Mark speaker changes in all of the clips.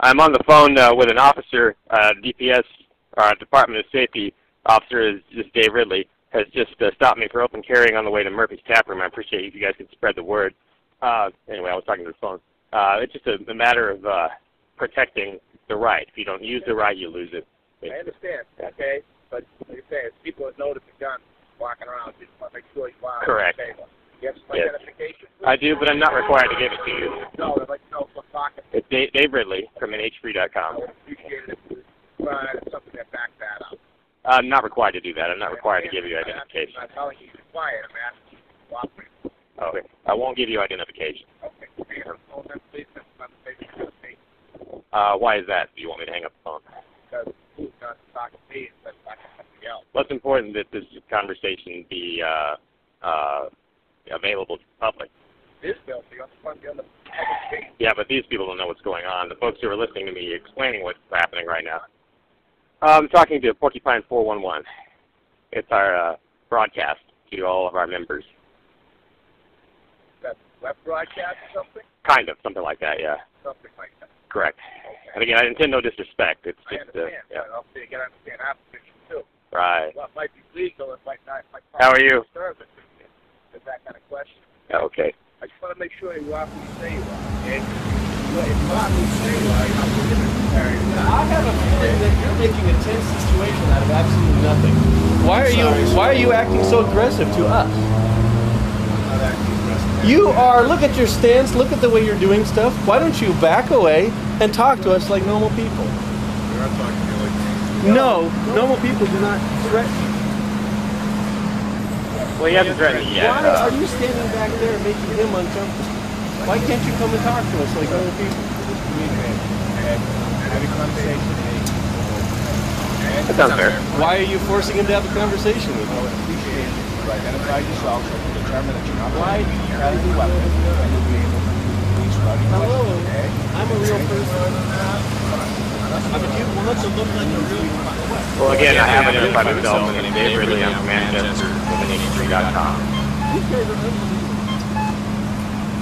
Speaker 1: I'm on the phone with an officer, DPS, Department of Safety officer, is just Dave Ridley, has just stopped me for open carrying on the way to Murphy's Tap Room. I appreciate if you guys could spread the word. Anyway, I was talking to the phone. It's just a matter of protecting the right. If you don't use the right, you lose it.
Speaker 2: I understand, okay? But like I say, it's people that notice a gun walking around. You want to make sure you are.
Speaker 1: Correct.
Speaker 2: You have some identification?
Speaker 1: I do, but I'm not required to give it to you.
Speaker 2: No, I'd like to know what pocket.
Speaker 1: It's Dave Ridley from NHFree.com.
Speaker 2: I would appreciate it if you provide something that backs that up.
Speaker 1: I'm not required to do that. I'm not required to give you identification.
Speaker 2: I'm not telling you you're required. I'm asking you to cooperate.
Speaker 1: Okay. I won't give you identification.
Speaker 2: Okay.
Speaker 1: Why is that? Do you want me to hang up the phone?
Speaker 2: Because who's going to talk to me instead of talking to somebody else?
Speaker 1: Well, it's important that this conversation be available to the public.
Speaker 2: This bill, so you have to fund the other public speech.
Speaker 1: Yeah, but these people don't know what's going on. The folks who are listening to me explaining what's happening right now. I'm talking to Porcupine 411. It's our broadcast to all of our members.
Speaker 2: That's web broadcast or something?
Speaker 1: Kind of, something like that, yeah.
Speaker 2: Something like that.
Speaker 1: Correct.
Speaker 2: Okay.
Speaker 1: And again, I intend no disrespect. It's
Speaker 2: I
Speaker 1: just,
Speaker 2: understand,
Speaker 1: yeah.
Speaker 2: but also you got to understand our position too.
Speaker 1: Right.
Speaker 2: What might be legal, it might not.
Speaker 1: How are you?
Speaker 2: Service. Is that kind of question?
Speaker 1: Okay.
Speaker 2: I just want to make sure you are who you say you are, okay? If you're not who you say you are, you're not going to
Speaker 3: I have a feeling that you're making a tense situation out of absolutely nothing. Why are you acting so aggressive to us? You are. Look at your stance. Look at the way you're doing stuff. Why don't you back away and talk to us like normal people?
Speaker 4: You're not talking to me like
Speaker 3: No, normal people do not threaten.
Speaker 1: Well, he hasn't threatened you yet.
Speaker 3: Why are you standing back there making him uncomfortable? Why can't you come and talk to us like normal people?
Speaker 4: have a conversation.
Speaker 1: That sounds fair.
Speaker 3: Why are you forcing him to have a conversation with you?
Speaker 4: Appreciate it. You identify yourself so you determine that you're not
Speaker 3: Why do you
Speaker 4: carrying a weapon and you'll be able to please run your
Speaker 3: Hello,
Speaker 4: question, okay?
Speaker 3: I'm a real person. But you want to look like a real
Speaker 1: Well, again, I have identified myself, and I'm Dave Ridley. I'm from Manchester, with NHFree.com.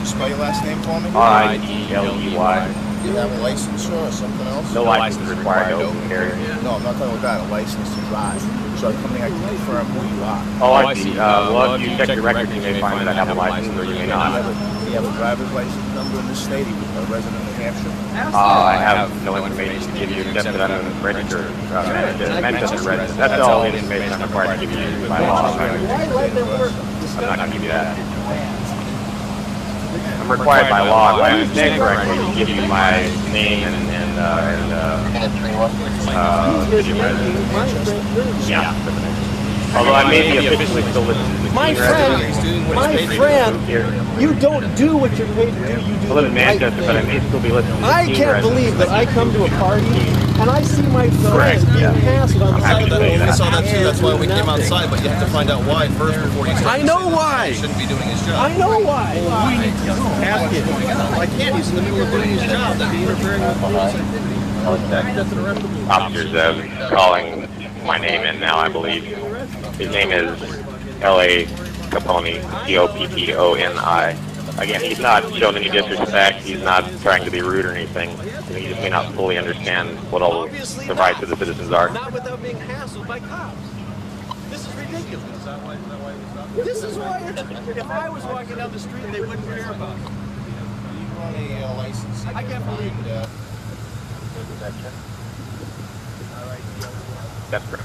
Speaker 4: Spell your last name for me?
Speaker 1: Ridley.
Speaker 4: Do you have a license or something else?
Speaker 1: No license required to open carry.
Speaker 4: No, I'm not talking about that. A license to drive. So I'm coming, I can confirm who you are.
Speaker 1: Oh, I see. Well, if you check your records, you may find that I have a license, or you may not.
Speaker 4: Do you have a driver's license number in this state? Are you a resident of Hampshire?
Speaker 1: I have no information to give you except that I'm a registered Manchester resident. That's all the information I'm required to give you by law. I'm not going to give you that. I'm required by law, if I understand correctly, to give you my name and city of residence. Yeah. Although I may be officially still listed.
Speaker 3: My friend, you don't do what you're paid to do. You do
Speaker 1: I live in Manchester, but I may still be listed.
Speaker 3: I can't believe that I come to a party and I see my friend being hassled on the side of the road.
Speaker 5: We saw that too. That's why we came outside. But you have to find out why first before you start.
Speaker 3: I know why.
Speaker 5: He shouldn't be doing his job.
Speaker 3: I know why. We need to ask him.
Speaker 5: Why can't he's in the middle of doing his job? That'd be interfering with police activity.
Speaker 1: Officers calling my name in now, I believe. His name is L.A. Capone, C-O-P-P-O-N-I. Again, he's not shown any disrespect. He's not trying to be rude or anything. He just may not fully understand what all the rights of the citizens are.
Speaker 3: Not without being hassled by cops. This is ridiculous. This is why, if I was walking down the street, they wouldn't care about it.
Speaker 4: You want a license?
Speaker 3: I can't believe it.
Speaker 1: That's correct.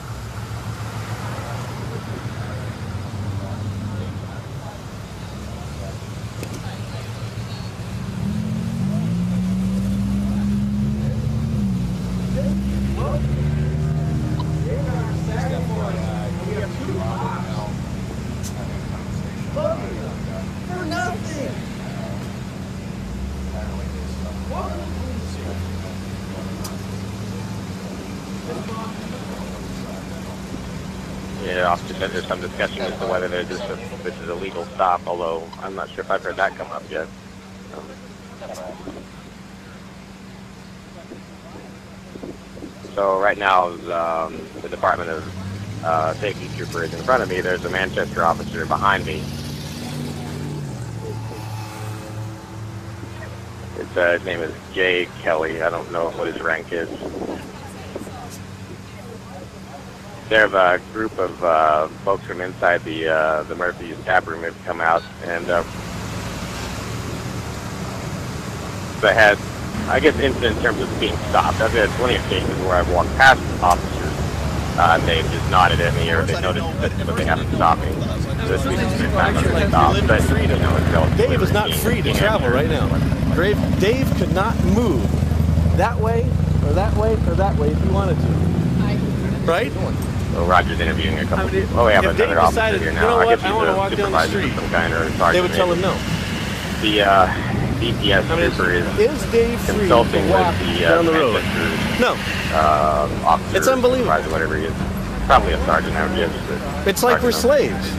Speaker 3: For nothing.
Speaker 1: Yeah, Officer said there's some discussion as to whether this is a legal stop, although I'm not sure if I've heard that come up yet. So right now, the Department of Safety Trooper is in front of me. There's a Manchester officer behind me. his name is Jay Kelly. I don't know what his rank is. They have a group of folks from inside the Murphy's tap room have come out, and they had, I guess, incident in terms of being stopped. I've had plenty of cases where I've walked past officers, and they've just nodded at me, or they noticed that, but they haven't stopped me. So this week it's been time to stop, but you know, it's relatively
Speaker 3: Dave is not free to travel right now. Dave could not move that way, or that way, or that way if he wanted to. Right?
Speaker 1: So Roger's interviewing a couple people. Oh, we have another officer here now. I guess he's a supervisor of some kind, or a sergeant.
Speaker 3: They would tell him no.
Speaker 1: The DPS trooper is
Speaker 3: Dave free
Speaker 1: consulting
Speaker 3: to walk
Speaker 1: with the
Speaker 3: down the road? No.
Speaker 1: Officer,
Speaker 3: It's unbelievable.
Speaker 1: supervisor, whatever he is. Probably a sergeant, I would guess. but
Speaker 3: It's like we're slaves.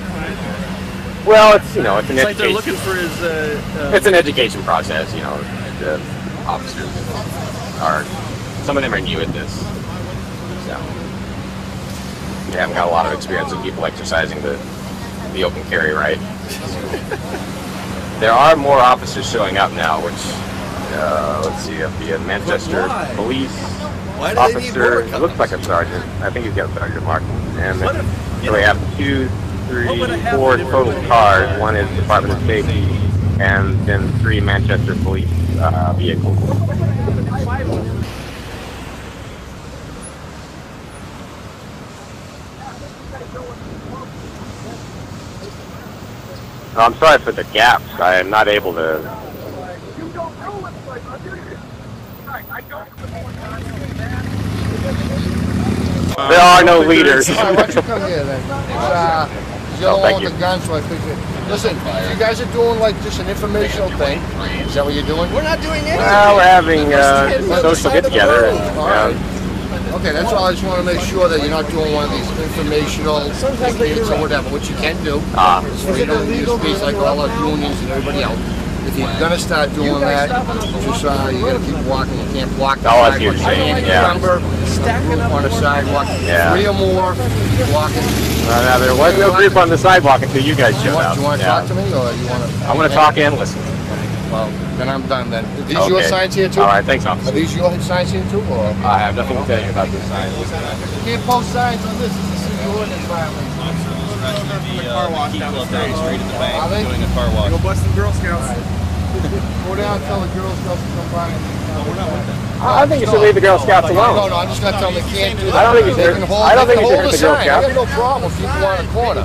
Speaker 1: Well, it's, you know, it's an
Speaker 3: It's like they're
Speaker 1: education.
Speaker 3: looking for his...
Speaker 1: It's an education process, you know. The officers are, some of them are new at this. So, they haven't got a lot of experience with people exercising the open carry right. There are more officers showing up now, which, let's see, the Manchester police officer, it looks like a sergeant. I think he's got a sergeant mark. And then, so we have 2, 3, 4 total cars. One is Department of Safety, and then 3 Manchester police vehicles. I'm sorry for the gaps. I am not able to. There are no leaders.
Speaker 6: All right, why don't you come here then? You're the one with the gun, so I figured. Listen, you guys are doing like just an informational thing. Is that what you're doing?
Speaker 3: We're not doing anything.
Speaker 1: Well, we're having a social get-together.
Speaker 6: Okay, that's all. I just want to make sure that you're not doing one of these informational things or whatever, which you can do. It's freedom of speech like all our unions and everybody else. If you're gonna start doing that, just you gotta keep walking. You can't block the
Speaker 1: Oh, I
Speaker 6: sidewalk.
Speaker 1: see what you're saying,
Speaker 6: Any
Speaker 1: yeah.
Speaker 6: number group on the sidewalk, 3 or more blocking.
Speaker 1: Now, there was no group on the sidewalk until you guys showed up.
Speaker 6: Do you want to talk to me, or you want to?
Speaker 1: I'm going to talk and listen.
Speaker 6: Well, then I'm done. Then are these your signs here too?
Speaker 1: All right, thanks,
Speaker 6: Are
Speaker 1: officer.
Speaker 6: these your signs here too, or?
Speaker 1: I have nothing to tell you about this sign.
Speaker 6: You can't post signs on this. This is a city ordinance violation.
Speaker 5: Car wash down the street, straight in the bank,
Speaker 6: Are they?
Speaker 5: doing a car wash.
Speaker 2: Go bust some Girl Scouts.
Speaker 6: Go down and tell the Girl Scouts to come by.
Speaker 1: I think you should leave the Girl Scouts alone.
Speaker 6: No, I'm just gonna tell them they can't do that.
Speaker 1: I don't think you
Speaker 6: They
Speaker 1: should.
Speaker 6: can hold-
Speaker 1: I don't
Speaker 6: they
Speaker 1: think
Speaker 6: can
Speaker 1: you
Speaker 6: hold
Speaker 1: should
Speaker 6: the
Speaker 1: hurt the Girl
Speaker 6: sign. I
Speaker 1: Scouts.
Speaker 6: got no problem if people on the corner.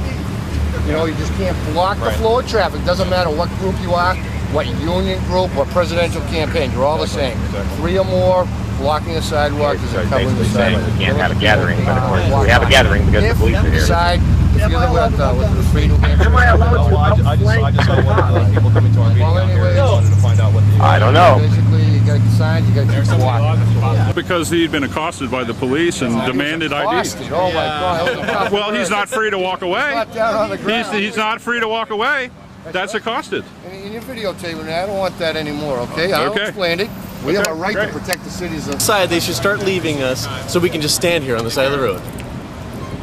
Speaker 6: You know, you just can't block the flow of traffic. Doesn't matter what group you are, what union group or presidential campaign. You're all the same. 3 or more blocking the sidewalk is
Speaker 1: So
Speaker 6: covering the
Speaker 1: basically saying
Speaker 6: sidewalk.
Speaker 1: we can't have a gathering, but of course we have a gathering because the police are here.
Speaker 6: Decide if you're with the free New Hampshire.
Speaker 2: Am I allowed to
Speaker 5: I just saw one of the people coming to our meeting out here. I just wanted to find out what the...
Speaker 1: I don't know.
Speaker 6: Basically, you gotta decide, you gotta keep walking.
Speaker 7: Because he'd been accosted by the police and demanded ID.
Speaker 6: Accosted. Oh my God. that was a tough
Speaker 7: Well, he's
Speaker 6: word.
Speaker 7: not free to walk away.
Speaker 6: Flat down on the ground.
Speaker 7: He's not free to walk away. That's accosted.
Speaker 6: And you're videotaping that. I don't want that anymore, okay? I
Speaker 7: Okay.
Speaker 6: explained it. We have a right
Speaker 7: great.
Speaker 6: to protect the cities of...
Speaker 3: Side, they should start leaving us so we can just stand here on the side of the road.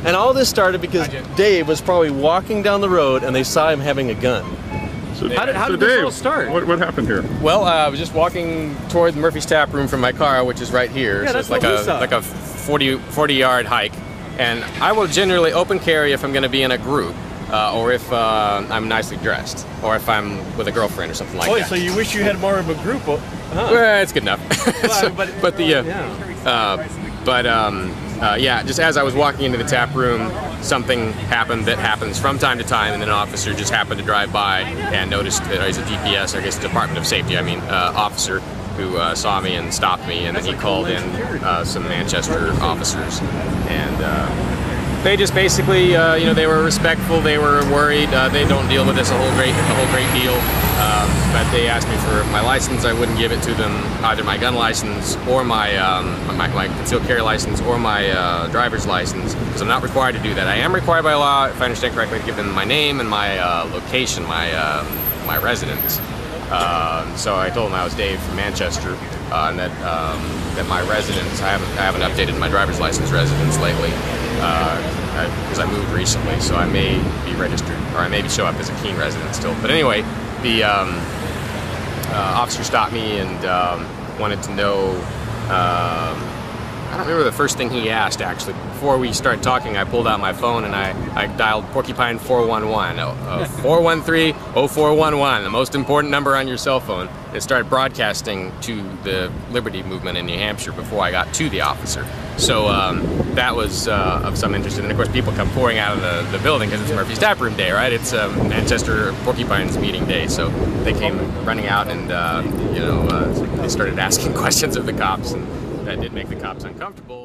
Speaker 3: And all this started because Dave was probably walking down the road and they saw him having a gun.
Speaker 7: So,
Speaker 3: How did
Speaker 7: Dave,
Speaker 3: this all start?
Speaker 7: What happened here?
Speaker 8: Well, I was just walking toward Murphy's Tap Room from my car, which is right here.
Speaker 3: Yeah,
Speaker 8: so
Speaker 3: that's
Speaker 8: it's like a 40-yard hike. And I will generally open carry if I'm going to be in a group, or if I'm nicely dressed, or if I'm with a girlfriend or something like that.
Speaker 3: So you wish you had more of a group?
Speaker 8: Well, it's good enough. Yeah, just as I was walking into the tap room, something happened that happens from time to time, and then an officer just happened to drive by and noticed that he's a DPS, or I guess Department of Safety, officer who saw me and stopped me, and then he called in some Manchester officers, and they just basically, they were respectful, they were worried, they don't deal with this a whole great deal. But they asked me for my license. I wouldn't give it to them, either my gun license or my concealed carry license or my driver's license, because I'm not required to do that. I am required by law, if I understand correctly, to give them my name and my location, my residence. So I told them I was Dave from Manchester, and that my residence, I haven't updated my driver's license residence lately, because I moved recently, so I may be registered, or I may show up as a Keene resident still. But anyway, officer stopped me and wanted to know, I don't remember the first thing he asked, actually. Before we started talking, I pulled out my phone and I dialed Porcupine 411, 413-0411, the most important number on your cell phone. It started broadcasting to the Liberty Movement in New Hampshire before I got to the officer. So that was of some interest. And of course, people come pouring out of the building because it's Murphy's Taproom Day, right? It's Manchester Porcupines meeting day. So they came running out and, they started asking questions of the cops. And that did make the cops uncomfortable.